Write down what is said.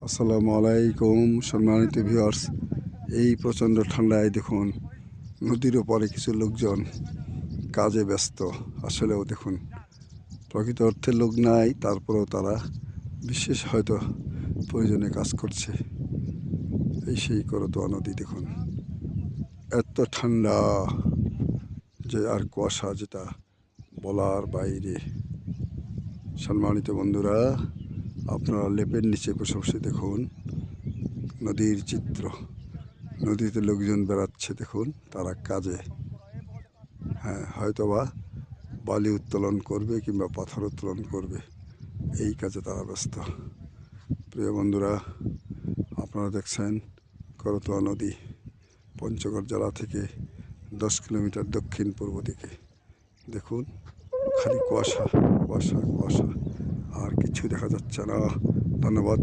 আসসালামু আলাইকুম সম্মানিত ভিউয়ার্স। এই প্রচণ্ড ঠান্ডায় দেখুন নদীর ওপারে কিছু লোকজন কাজে ব্যস্ত। আসলেও দেখুন প্রকৃত অর্থে লোক নাই, তারপরেও তারা বিশেষ হয়তো প্রয়োজনে কাজ করছে। এই সেই করতোয়া নদী দেখুন, এত ঠান্ডা যে আর কুয়াশা যেটা বলার বাইরে। সম্মানিত বন্ধুরা, আপনারা লেপের নিচে বসে বসে দেখুন নদীর চিত্র। নদীতে লোকজন বেড়াচ্ছে দেখুন, তারা কাজে, হয়তোবা বালি উত্তোলন করবে কিংবা পাথর উত্তোলন করবে, এই কাজে তারা ব্যস্ত। প্রিয় বন্ধুরা, আপনারা দেখছেন করতোয়া নদী, পঞ্চগড় জেলা থেকে 10 কিলোমিটার দক্ষিণ পূর্ব দিকে। দেখুন খালি কুয়াশা কুয়াশা কুয়াশা, আর কিছু দেখা যাচ্ছে না। ধন্যবাদ।